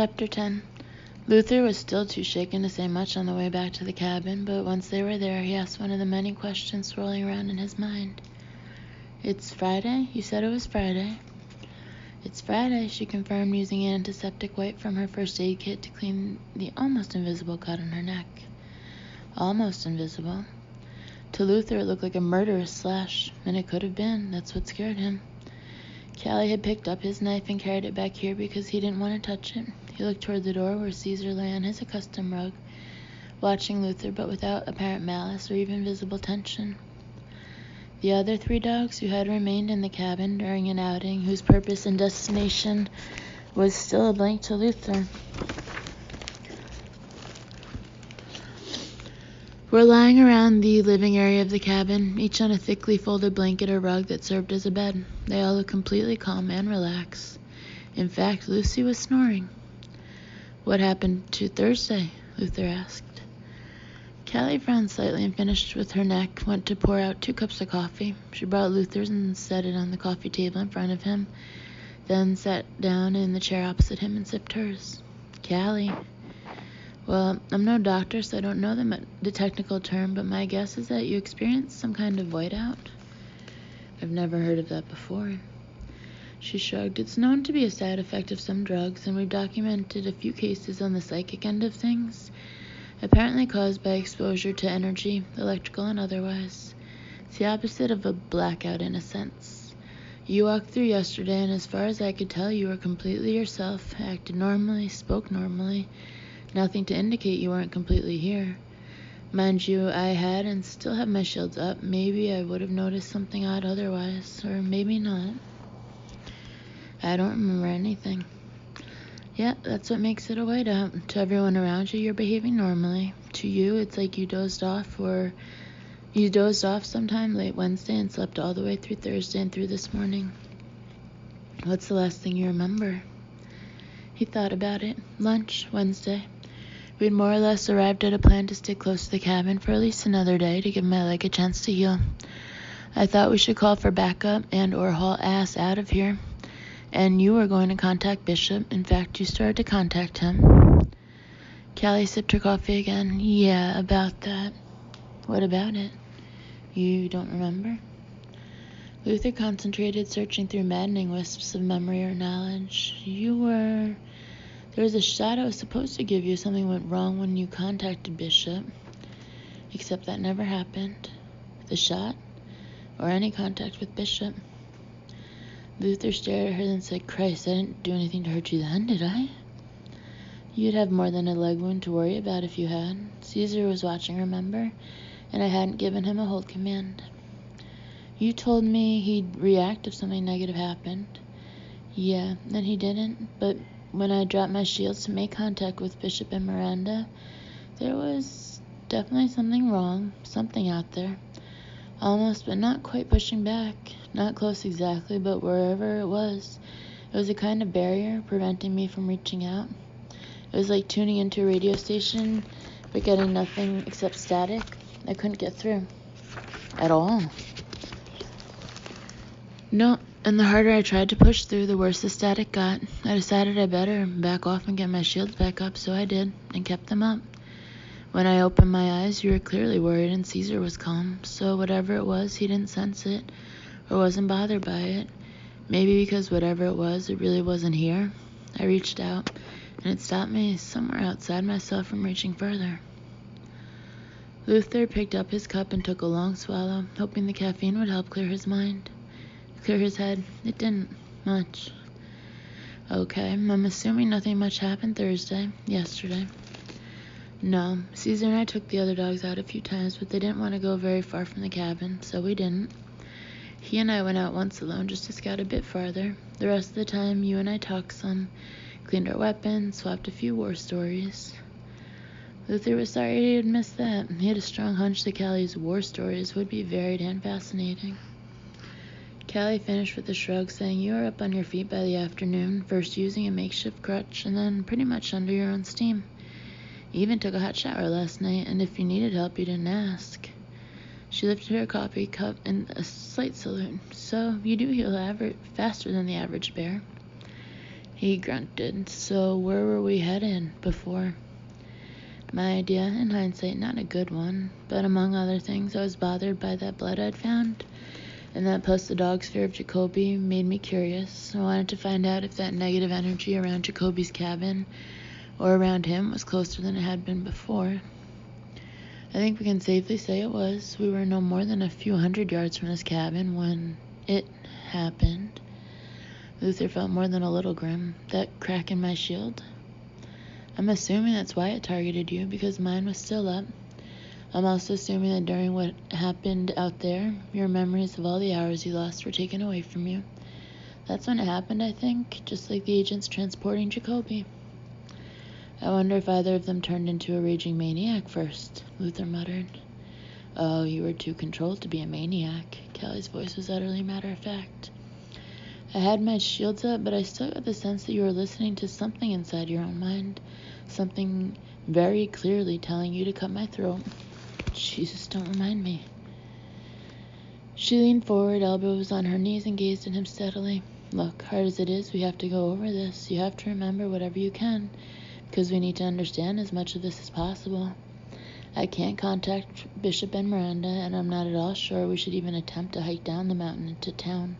Chapter 10. Luther was still too shaken to say much on the way back to the cabin, but once they were there, he asked one of the many questions swirling around in his mind. "It's Friday? You said it was Friday." "It's Friday," she confirmed, using an antiseptic wipe from her first aid kit to clean the almost invisible cut on her neck. Almost invisible. To Luther, it looked like a murderous slash, and it could have been. That's what scared him. Callie had picked up his knife and carried it back here because he didn't want to touch it. He looked toward the door where Caesar lay on his accustomed rug, watching Luther, but without apparent malice or even visible tension. The other 3 dogs who had remained in the cabin during an outing whose purpose and destination was still a blank to Luther were lying around the living area of the cabin, each on a thickly folded blanket or rug that served as a bed. They all looked completely calm and relaxed. In fact, Lucy was snoring. "What happened to Thursday?" Luther asked. Callie frowned slightly and finished with her neck, went to pour out 2 cups of coffee. She brought Luther's and set it on the coffee table in front of him, then sat down in the chair opposite him and sipped hers. "Callie." "Well, I'm no doctor, so I don't know the technical term, but my guess is that you experienced some kind of whiteout." "I've never heard of that before." She shrugged. "It's known to be a side effect of some drugs, and we've documented a few cases on the psychic end of things, apparently caused by exposure to energy, electrical and otherwise. It's the opposite of a blackout in a sense. You walked through yesterday, and as far as I could tell, you were completely yourself, acted normally, spoke normally. Nothing to indicate you weren't completely here. Mind you, I had and still have my shields up. Maybe I would have noticed something odd otherwise, or maybe not. I don't remember anything." "Yeah, that's what makes it a whiteout. To everyone around you, you're behaving normally. To you, it's like you dozed off sometime late Wednesday and slept all the way through Thursday and through this morning." "What's the last thing you remember?" He thought about it. "Lunch, Wednesday. We'd more or less arrived at a plan to stay close to the cabin for at least another day to give my leg a chance to heal. I thought we should call for backup and or haul ass out of here. And you were going to contact Bishop. In fact, you started to contact him." Callie sipped her coffee again. "Yeah, about that." "What about it?" "You don't remember?" Luther concentrated, searching through maddening wisps of memory or knowledge. There was a shot I was supposed to give you. Something went wrong when you contacted Bishop. Except that never happened. The shot? Or any contact with Bishop?" Luther stared at her and said, "Christ, I didn't do anything to hurt you then, did I?" "You'd have more than a leg wound to worry about if you had. Caesar was watching, remember? And I hadn't given him a hold command. You told me he'd react if something negative happened." "Yeah, and he didn't. But when I dropped my shields to make contact with Bishop and Miranda, there was definitely something wrong, something out there. Almost, but not quite pushing back. Not close exactly, but wherever it was a kind of barrier preventing me from reaching out. It was like tuning into a radio station, but getting nothing except static. I couldn't get through. At all. No, and the harder I tried to push through, the worse the static got. I decided I better back off and get my shields back up, so I did, and kept them up. When I opened my eyes, you were clearly worried, and Caesar was calm, so whatever it was, he didn't sense it, or wasn't bothered by it. Maybe because whatever it was, it really wasn't here. I reached out, and it stopped me somewhere outside myself from reaching further." Luther picked up his cup and took a long swallow, hoping the caffeine would help clear his mind. Clear his head. It didn't. Much. "Okay, I'm assuming nothing much happened yesterday." "No, Caesar and I took the other dogs out a few times, but they didn't want to go very far from the cabin, so we didn't. He and I went out once alone just to scout a bit farther. The rest of the time, you and I talked some, cleaned our weapons, swapped a few war stories." Luther was sorry he had missed that. He had a strong hunch that Callie's war stories would be varied and fascinating. Callie finished with a shrug, saying, "You were up on your feet by the afternoon, first using a makeshift crutch, and then pretty much under your own steam. You even took a hot shower last night, and if you needed help, you didn't ask." She lifted her coffee cup in a slight salute. "So, you do heal faster than the average bear." He grunted. So where were we headed before? My idea, in hindsight, not a good one, but among other things, I was bothered by that blood I'd found, and that plus the dog's fear of Jacoby made me curious. I wanted to find out if that negative energy around Jacoby's cabin or around him was closer than it had been before. I think we can safely say it was. We were no more than a few hundred yards from his cabin when it happened. Luther felt more than a little grim. That crack in my shield? I'm assuming that's why it targeted you, because mine was still up. I'm also assuming that during what happened out there, your memories of all the hours you lost were taken away from you. That's when it happened, I think, just like the agents transporting Jacoby. I wonder if either of them turned into a raging maniac first, Luther muttered. Oh, you were too controlled to be a maniac. Callie's voice was utterly matter-of-fact. I had my shields up, but I still got the sense that you were listening to something inside your own mind. Something very clearly telling you to cut my throat. Jesus, don't remind me. She leaned forward, elbows on her knees, and gazed at him steadily. Look, hard as it is, we have to go over this. You have to remember whatever you can, because we need to understand as much of this as possible. I can't contact Bishop and Miranda, and I'm not at all sure we should even attempt to hike down the mountain into town.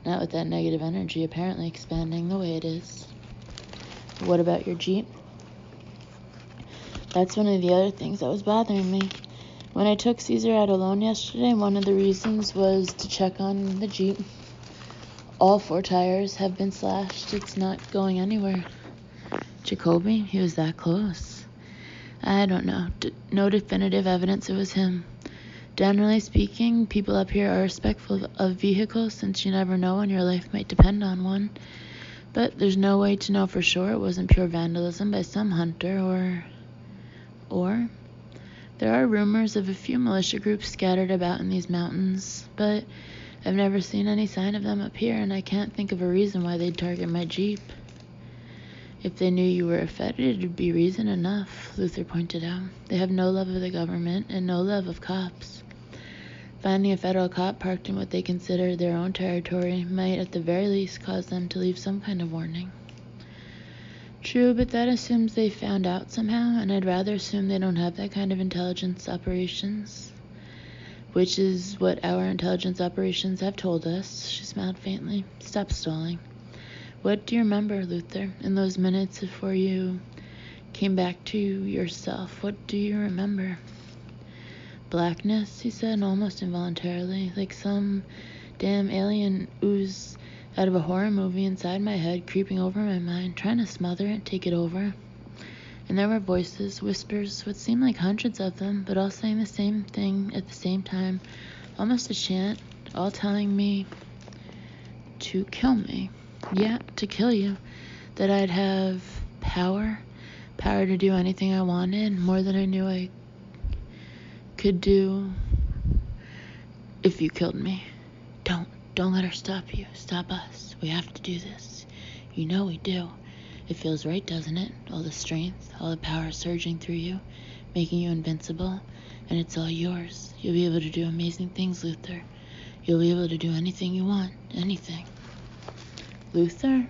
Not with that negative energy apparently expanding the way it is. What about your Jeep? That's one of the other things that was bothering me. When I took Caesar out alone yesterday, one of the reasons was to check on the Jeep. All 4 tires have been slashed. It's not going anywhere. Jacoby? He was that close. I don't know. No definitive evidence it was him. Generally speaking, people up here are respectful of vehicles since you never know when your life might depend on one. But there's no way to know for sure it wasn't pure vandalism by some hunter or there are rumors of a few militia groups scattered about in these mountains, but I've never seen any sign of them up here, and I can't think of a reason why they'd target my Jeep. If they knew you were a Fed, it'd be reason enough, Luther pointed out. They have no love of the government and no love of cops. Finding a federal cop parked in what they consider their own territory might at the very least cause them to leave some kind of warning. True, but that assumes they found out somehow, and I'd rather assume they don't have that kind of intelligence operations. Which is what our intelligence operations have told us. She smiled faintly. Stop stalling. What do you remember, Luther, in those minutes before you came back to yourself? What do you remember? Blackness, he said, almost involuntarily, like some damn alien ooze out of a horror movie inside my head, creeping over my mind, trying to smother it, take it over. And there were voices, whispers, what seemed like hundreds of them, but all saying the same thing at the same time, almost a chant, all telling me to kill me. Yeah, to kill you. That I'd have power to do anything I wanted, more than I knew I could do if you killed me. Don't let her stop you. Stop us. We have to do this. You know we do. It feels right, doesn't it? All the strength, all the power surging through you, making you invincible, and it's all yours. You'll be able to do amazing things, Luther. You'll be able to do anything you want. Anything. Luther?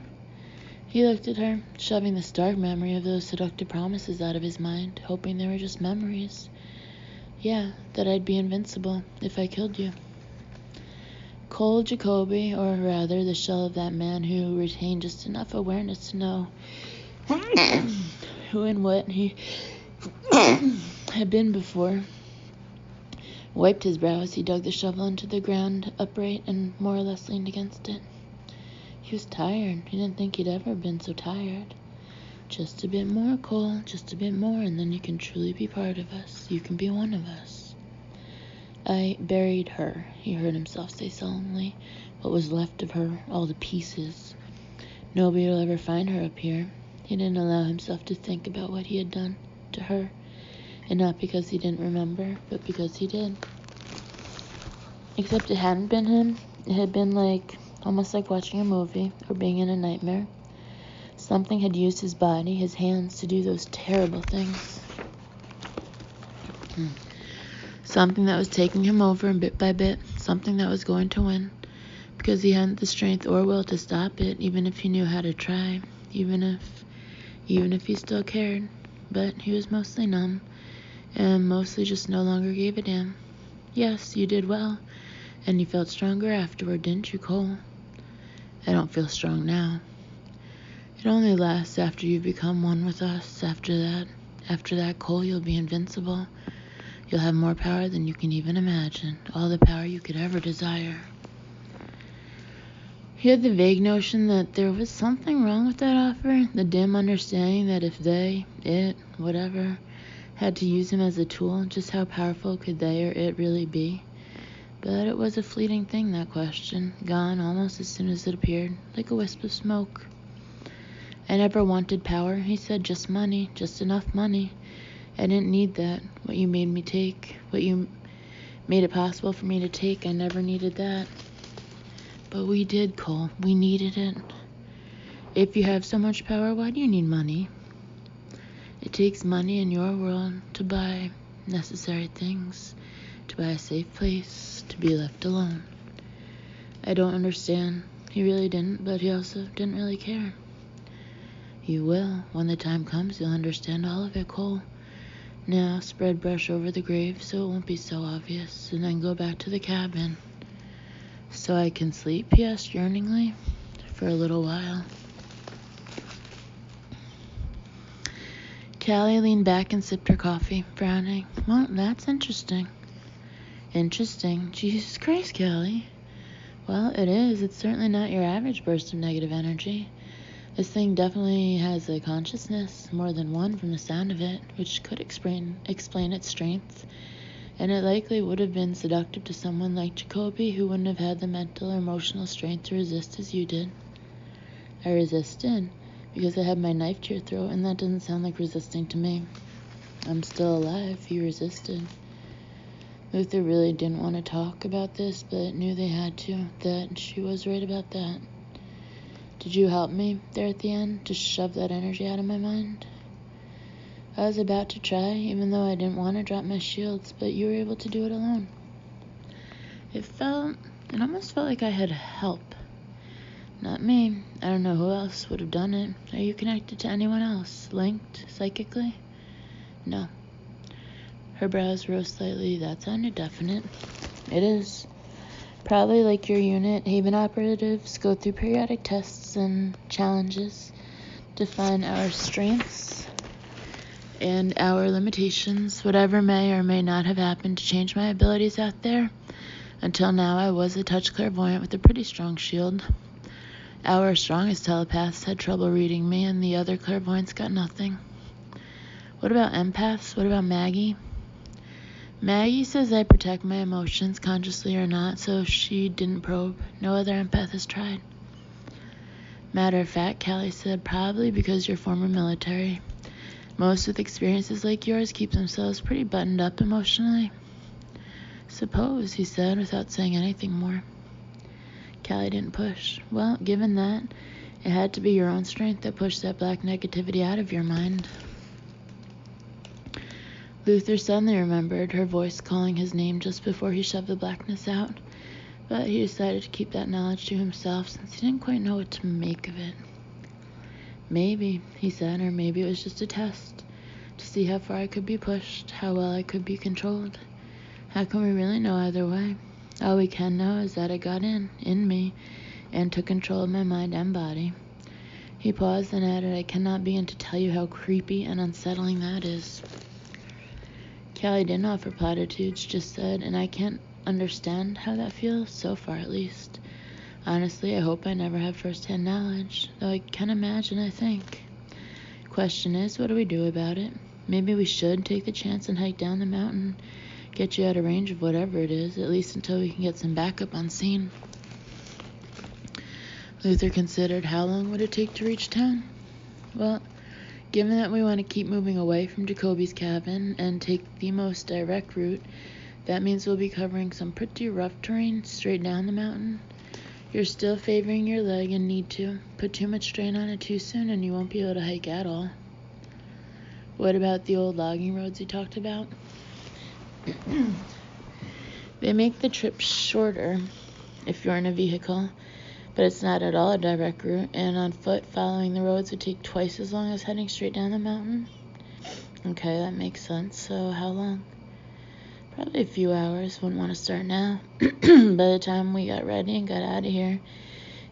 He looked at her, shoving the stark memory of those seductive promises out of his mind, hoping they were just memories. Yeah, that I'd be invincible if I killed you. Cold Jacoby, or rather the shell of that man who retained just enough awareness to know who and what he had been before, wiped his brow as he dug the shovel into the ground upright and more or less leaned against it. He was tired. He didn't think he'd ever been so tired. Just a bit more, Cole, just a bit more, and then you can truly be part of us. You can be one of us. I buried her, he heard himself say sullenly. What was left of her, all the pieces. Nobody will ever find her up here. He didn't allow himself to think about what he had done to her, and not because he didn't remember, but because he did. Except it hadn't been him. It had been almost like watching a movie or being in a nightmare. Something had used his body, his hands, to do those terrible things. Something that was taking him over bit by bit, something that was going to win, because he hadn't the strength or will to stop it, even if he knew how to try. even if he still cared. But he was mostly numb, and mostly just no longer gave a damn. Yes, you did well, and you felt stronger afterward, didn't you, Cole? I don't feel strong now. It only lasts after you've become one with us. After that, Cole, you'll be invincible. You'll have more power than you can even imagine, all the power you could ever desire. He had the vague notion that there was something wrong with that offer, the dim understanding that if they, it, whatever, had to use him as a tool, just how powerful could they or it really be? But it was a fleeting thing, that question, gone almost as soon as it appeared, like a wisp of smoke. I never wanted power, he said, just money, just enough money. I didn't need that, what you made me take, what you made it possible for me to take, I never needed that. But we did, Cole, we needed it. If you have so much power, why do you need money? It takes money in your world to buy necessary things, to buy a safe place, to be left alone. I don't understand. He really didn't, but he also didn't really care. You will. When the time comes, you'll understand all of it, Cole. Now, spread brush over the grave so it won't be so obvious, and then go back to the cabin. So I can sleep, he asked yearningly, for a little while. Callie leaned back and sipped her coffee, frowning. Well, that's interesting. Interesting? Jesus Christ, Callie. Well, it is. It's certainly not your average burst of negative energy. This thing definitely has a consciousness, more than one from the sound of it, which could explain its strengths. And it likely would have been seductive to someone like Jacoby, who wouldn't have had the mental or emotional strength to resist as you did. I resisted because I had my knife to your throat, and that doesn't sound like resisting to me. I'm still alive. You resisted. Luther really didn't want to talk about this, but knew they had to, that she was right about that. Did you help me there at the end to shove that energy out of my mind? I was about to try, even though I didn't want to drop my shields, but you were able to do it alone. It almost felt like I had help. Not me. I don't know who else would have done it. Are you connected to anyone else? Linked psychically? No. Her brows rose slightly. That sounded definite. It is. Probably like your unit, Haven operatives go through periodic tests and challenges to find our strengths and our limitations, whatever may or may not have happened to change my abilities out there. Until now, I was a touch clairvoyant with a pretty strong shield. Our strongest telepaths had trouble reading me, and the other clairvoyants got nothing. What about empaths? What about Maggie? Maggie says I protect my emotions, consciously or not, so she didn't probe. No other empath has tried. Matter of fact, Callie said, probably because you're former military. Most with experiences like yours keep themselves pretty buttoned up emotionally. Suppose, he said, without saying anything more. Callie didn't push. Well, given that, it had to be your own strength that pushed that black negativity out of your mind. Luther suddenly remembered her voice calling his name just before he shoved the blackness out, but he decided to keep that knowledge to himself since he didn't quite know what to make of it. Maybe, he said, or maybe it was just a test to see how far I could be pushed, how well I could be controlled. How can we really know either way? All we can know is that it got in me, and took control of my mind and body. He paused and added, I cannot begin to tell you how creepy and unsettling that is. Callie didn't offer platitudes, just said, and I can't understand how that feels, so far at least. Honestly, I hope I never have first-hand knowledge, though I can imagine, I think. Question is, what do we do about it? Maybe we should take the chance and hike down the mountain, get you out of range of whatever it is, at least until we can get some backup on scene. Luther considered, how long would it take to reach town? Well, given that we want to keep moving away from Jacoby's cabin and take the most direct route, that means we'll be covering some pretty rough terrain straight down the mountain. You're still favoring your leg and need to. Put too much strain on it too soon and you won't be able to hike at all. What about the old logging roads you talked about? They make the trip shorter if you're in a vehicle, But it's not at all a direct route, and on foot following the roads would take twice as long as heading straight down the mountain. Okay, that makes sense. So how long? Probably a few hours. Wouldn't want to start now. By the time we got ready and got out of here,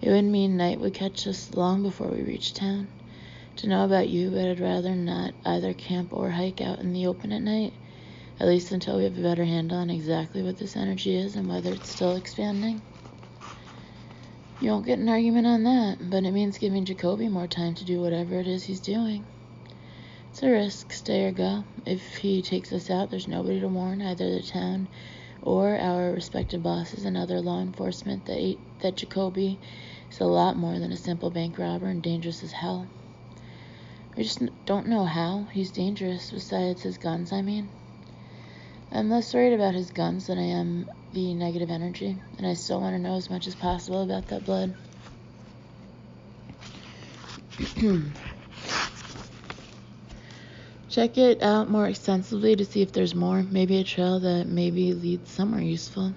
it would mean night would catch us long before we reached town. To know about you, but I'd rather not either camp or hike out in the open at night, at least until we have a better handle on exactly what this energy is and whether it's still expanding. You won't get an argument on that, but it means giving Jacoby more time to do whatever it is he's doing. It's a risk, stay or go. If he takes us out, there's nobody to warn, either the town or our respective bosses and other law enforcement, that Jacoby is a lot more than a simple bank robber and dangerous as hell. We just don't know how he's dangerous, besides his guns, I mean. I'm less worried about his guns than I am the negative energy, and I still want to know as much as possible about that blood. Check it out more extensively to see if there's more, maybe a trail that maybe leads somewhere useful.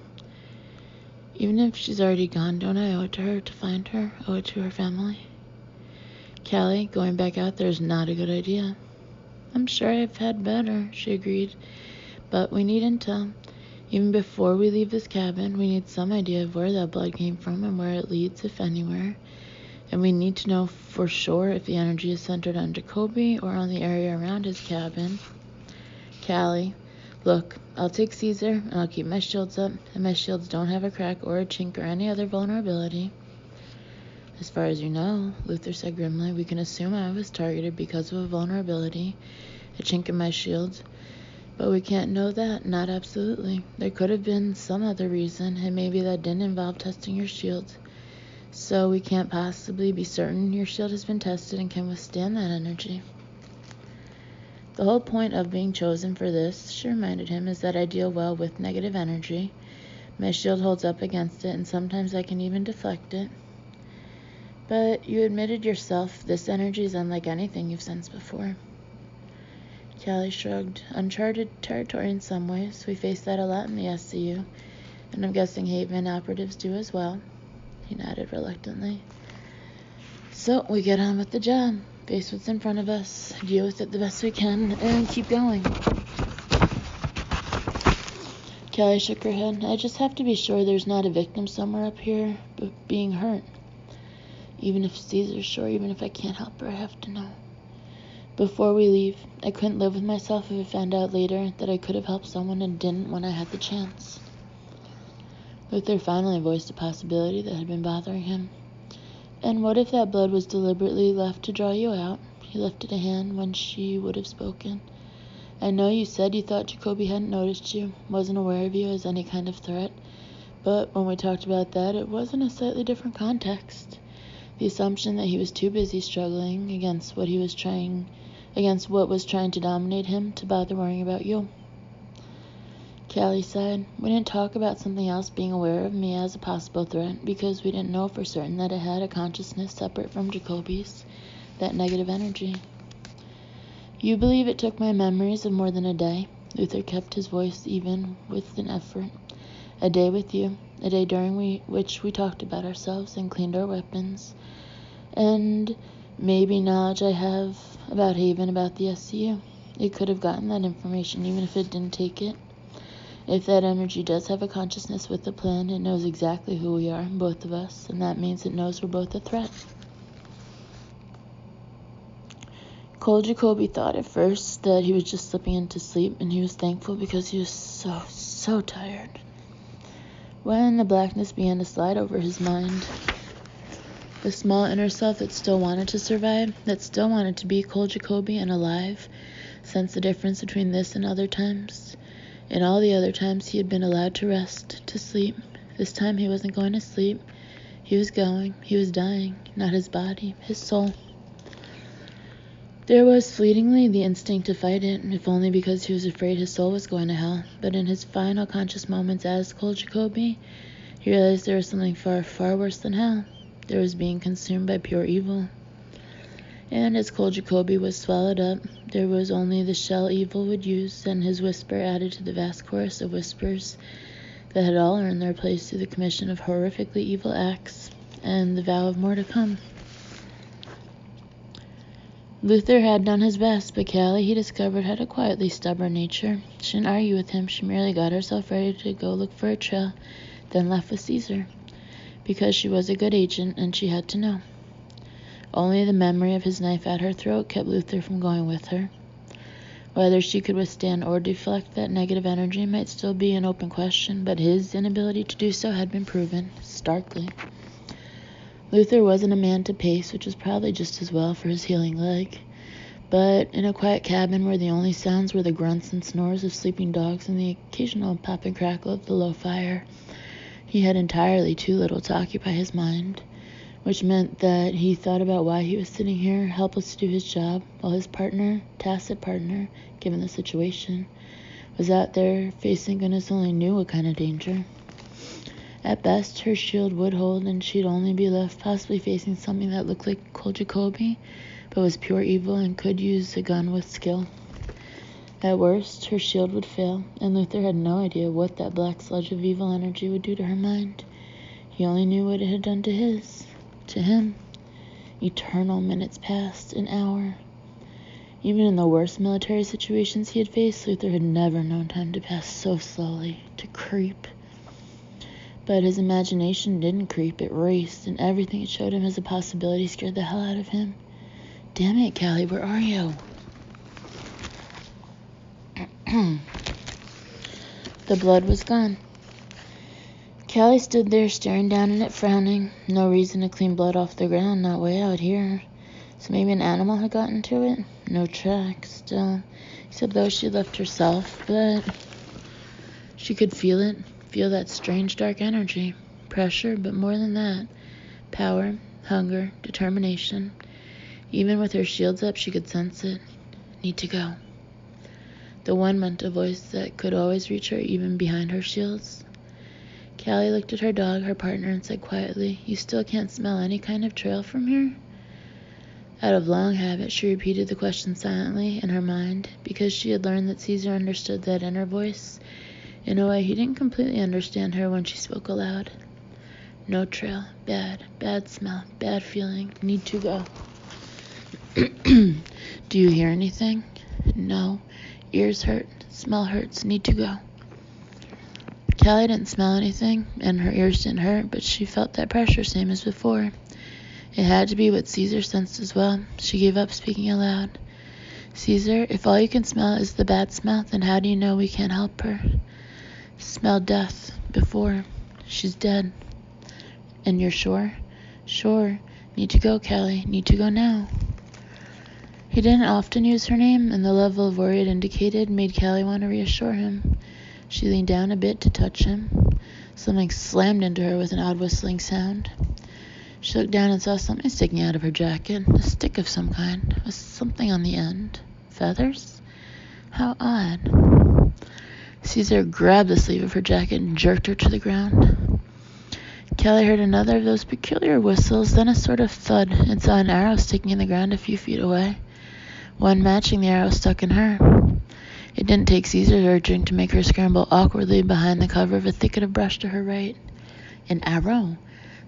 Even if she's already gone, don't I owe it to her to find her, owe it to her family? Callie, going back out there is not a good idea. I'm sure I've had better, she agreed, but we need intel. Even before we leave this cabin, we need some idea of where that blood came from and where it leads, if anywhere. And we need to know for sure if the energy is centered on Jacoby or on the area around his cabin. Callie, look, I'll take Caesar and I'll keep my shields up, and my shields don't have a crack or a chink or any other vulnerability. As far as you know, Luther said grimly, we can assume I was targeted because of a vulnerability, a chink in my shields. But we can't know that, not absolutely. There could have been some other reason, and maybe that didn't involve testing your shields. So we can't possibly be certain your shield has been tested and can withstand that energy. The whole point of being chosen for this, she reminded him, is that I deal well with negative energy. My shield holds up against it, and sometimes I can even deflect it. But you admitted yourself this energy is unlike anything you've sensed before. Callie shrugged. Uncharted territory in some ways. We face that a lot in the SCU, and I'm guessing Haven operatives do as well. He nodded reluctantly. So we get on with the job. Face what's in front of us, deal with it the best we can, and keep going. Callie shook her head. I just have to be sure there's not a victim somewhere up here being hurt. Even if Caesar's sure, even if I can't help her, I have to know. Before we leave, I couldn't live with myself if I found out later that I could have helped someone and didn't when I had the chance. Luther finally voiced a possibility that had been bothering him. And what if that blood was deliberately left to draw you out? He lifted a hand when she would have spoken. I know you said you thought Jacoby hadn't noticed you, wasn't aware of you as any kind of threat, but when we talked about that, it was in a slightly different context. The assumption that he was too busy struggling against what was trying to dominate him to bother worrying about you. Callie sighed. We didn't talk about something else being aware of me as a possible threat because we didn't know for certain that it had a consciousness separate from Jacoby's, that negative energy. You believe it took my memories of more than a day? Luther kept his voice even with an effort. A day with you, a day during which we talked about ourselves and cleaned our weapons, and maybe knowledge I have about Haven, about the SCU. It could have gotten that information even if it didn't take it. If that energy does have a consciousness with a plan, it knows exactly who we are, both of us, and that means it knows we're both a threat. Cole Jacoby thought at first that he was just slipping into sleep, and he was thankful because he was so tired. When the blackness began to slide over his mind, the small inner self that still wanted to survive, that still wanted to be Cole Jacoby and alive, sensed the difference between this and other times. In all the other times he had been allowed to rest, to sleep. This time he wasn't going to sleep. He was dying, not his body, his soul. There was fleetingly the instinct to fight it, if only because he was afraid his soul was going to hell. But in his final conscious moments as Cole Jacoby, he realized there was something far, far worse than hell. There was being consumed by pure evil. And as Cole Jacoby was swallowed up, there was only the shell evil would use, and his whisper added to the vast chorus of whispers that had all earned their place through the commission of horrifically evil acts, and the vow of more to come. Luther had done his best, but Callie, he discovered, had a quietly stubborn nature. She didn't argue with him. She merely got herself ready to go look for a trail, then left with Caesar, because she was a good agent and she had to know. Only the memory of his knife at her throat kept Luther from going with her. Whether she could withstand or deflect that negative energy might still be an open question, but his inability to do so had been proven, starkly. Luther wasn't a man to pace, which was probably just as well for his healing leg. But in a quiet cabin where the only sounds were the grunts and snores of sleeping dogs and the occasional pop and crackle of the low fire, he had entirely too little to occupy his mind, which meant that he thought about why he was sitting here, helpless to do his job, while his partner, tacit partner, given the situation, was out there facing goodness only knew what kind of danger. At best, her shield would hold, and she'd only be left possibly facing something that looked like Colt Jacoby, but was pure evil and could use a gun with skill. At worst, her shield would fail, and Luther had no idea what that black sludge of evil energy would do to her mind. He only knew what it had done to his, to him. Eternal minutes passed, an hour. Even in the worst military situations he had faced, Luther had never known time to pass so slowly, to creep. But his imagination didn't creep, it raced, and everything it showed him as a possibility scared the hell out of him. Damn it, Callie, where are you? The blood was gone. Callie stood there staring down at it, frowning. No reason to clean blood off the ground, not way out here. So maybe an animal had gotten to it? No track, still. Except though she left herself, but she could feel it. Feel that strange dark energy, pressure, but more than that, power, hunger, determination. Even with her shields up, she could sense it. Need to go. The one meant a voice that could always reach her even behind her shields. Callie looked at her dog, her partner, and said quietly, "You still can't smell any kind of trail from here?" Out of long habit, she repeated the question silently in her mind, because she had learned that Caesar understood that inner voice. In a way, he didn't completely understand her when she spoke aloud. No trail. Bad smell, bad feeling. Need to go. Do you hear anything? No. Ears hurt. Smell hurts. Need to go. Callie didn't smell anything, and her ears didn't hurt, but she felt that pressure, same as before. It had to be what Caesar sensed as well. She gave up speaking aloud. "Caesar, if all you can smell is the bad smell, then how do you know we can't help her?" "Smelled death before. She's dead." "And you're sure?" "Sure. Need to go, Callie. Need to go now." He didn't often use her name, and the level of worry it indicated made Callie want to reassure him. She leaned down a bit to touch him. Something slammed into her with an odd whistling sound. She looked down and saw something sticking out of her jacket, a stick of some kind, with something on the end. Feathers? How odd. Caesar grabbed the sleeve of her jacket and jerked her to the ground. Callie heard another of those peculiar whistles, then a sort of thud, and saw an arrow sticking in the ground a few feet away, one matching the arrow stuck in her. It didn't take Caesar's urging to make her scramble awkwardly behind the cover of a thicket of brush to her right. An arrow?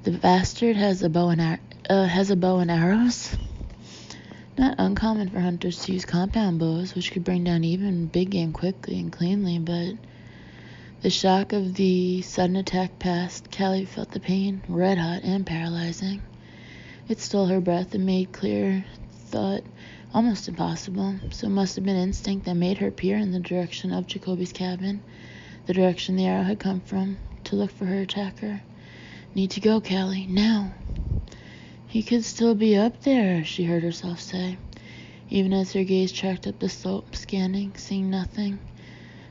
The bastard has a bow and arrows? Not uncommon for hunters to use compound bows, which could bring down even big game quickly and cleanly, but the shock of the sudden attack passed. Callie felt the pain, red hot and paralyzing. It stole her breath and made clear thought almost impossible, so it must have been instinct that made her peer in the direction of Jacoby's cabin, the direction the arrow had come from, to look for her attacker. "Need to go, Callie, now." "He could still be up there," she heard herself say, even as her gaze tracked up the slope, scanning, seeing nothing.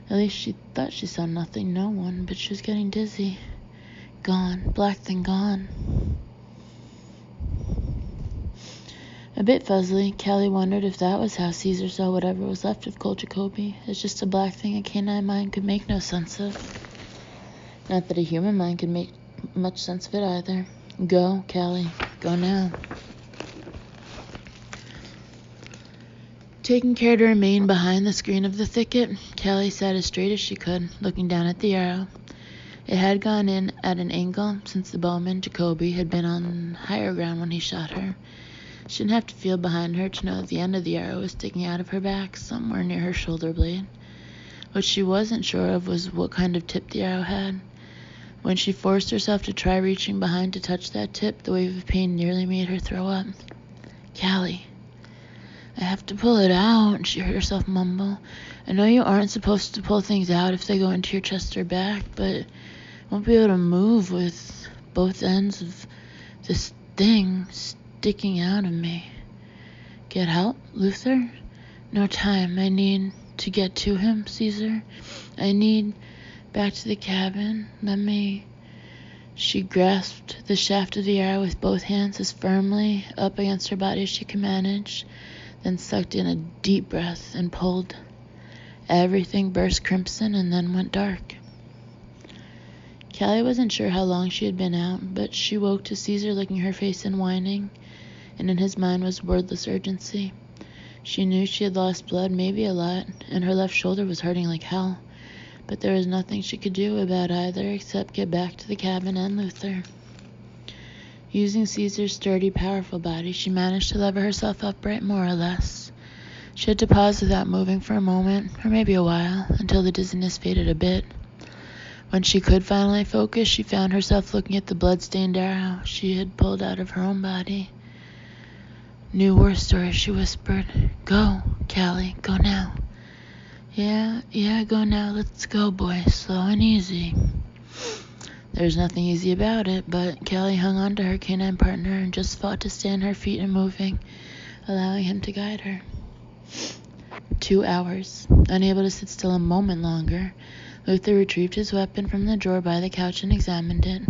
At least she thought she saw nothing, no one, but she was getting dizzy. Gone, black thing gone. A bit fuzzily, Callie wondered if that was how Caesar saw whatever was left of Colt Jacoby, as just a black thing a canine mind could make no sense of. Not that a human mind could make much sense of it either. Go, Callie, go now. Taking care to remain behind the screen of the thicket, Callie sat as straight as she could, looking down at the arrow. It had gone in at an angle since the bowman, Jacoby, had been on higher ground when he shot her. She didn't have to feel behind her to know that the end of the arrow was sticking out of her back, somewhere near her shoulder blade. What she wasn't sure of was what kind of tip the arrow had. When she forced herself to try reaching behind to touch that tip, the wave of pain nearly made her throw up. "Callie, I have to pull it out," she heard herself mumble. "I know you aren't supposed to pull things out if they go into your chest or back, but I won't be able to move with both ends of this thing sticking out of me." "Get help, Luther?" "No time. I need to get to him, Caesar. I need back to the cabin. Let me..." She grasped the shaft of the arrow with both hands as firmly up against her body as she could manage, then sucked in a deep breath and pulled. Everything burst crimson and then went dark. Callie wasn't sure how long she had been out, but she woke to Caesar licking her face and whining, and in his mind was wordless urgency. She knew she had lost blood, maybe a lot, and her left shoulder was hurting like hell, but there was nothing she could do about either except get back to the cabin and Luther. Using Caesar's sturdy, powerful body, she managed to lever herself upright more or less. She had to pause without moving for a moment, or maybe a while, until the dizziness faded a bit. When she could finally focus, she found herself looking at the blood-stained arrow she had pulled out of her own body. "New war story," she whispered. "Go, Callie, go now." Yeah, go now. Let's go, boy. Slow and easy." There was nothing easy about it, but Callie hung on to her canine partner and just fought to stay on her feet and moving, allowing him to guide her. 2 hours. Unable to sit still a moment longer, Luther retrieved his weapon from the drawer by the couch and examined it.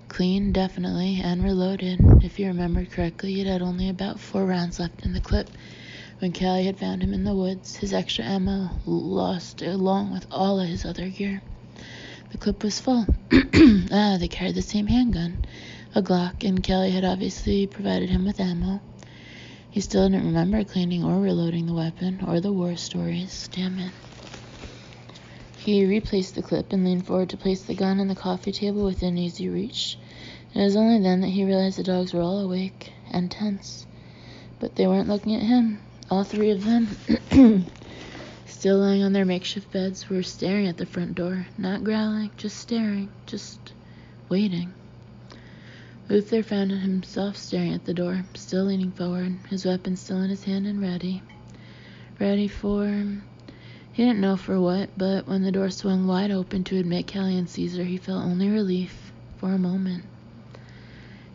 Clean, definitely, and reloaded. If he remembered correctly, it had only about 4 rounds left in the clip when Callie had found him in the woods, his extra ammo lost along with all of his other gear. The clip was full. They carried the same handgun, a Glock, and Callie had obviously provided him with ammo. He still didn't remember cleaning or reloading the weapon, or the war stories. Damn it. He replaced the clip and leaned forward to place the gun on the coffee table within easy reach. It was only then that he realized the dogs were all awake and tense. But they weren't looking at him. All 3 of them, still lying on their makeshift beds, were staring at the front door, not growling, just staring, just waiting. Luther found himself staring at the door, still leaning forward, his weapon still in his hand and ready. Ready for... He didn't know for what, but when the door swung wide open to admit Callie and Caesar, he felt only relief for a moment.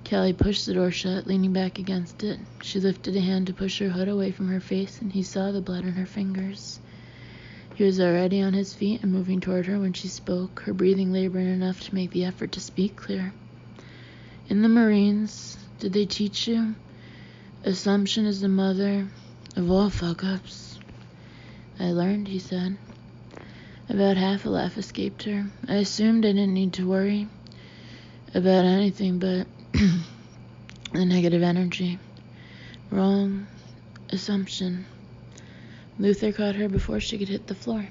Callie pushed the door shut, leaning back against it. She lifted a hand to push her hood away from her face, and he saw the blood on her fingers. He was already on his feet and moving toward her when she spoke, her breathing laboring enough to make the effort to speak clear. "In the Marines, did they teach you? Assumption is the mother of all fuck-ups." "I learned," he said. About half a laugh escaped her. "I assumed I didn't need to worry about anything but the negative energy." "Wrong assumption." Luther caught her before she could hit the floor.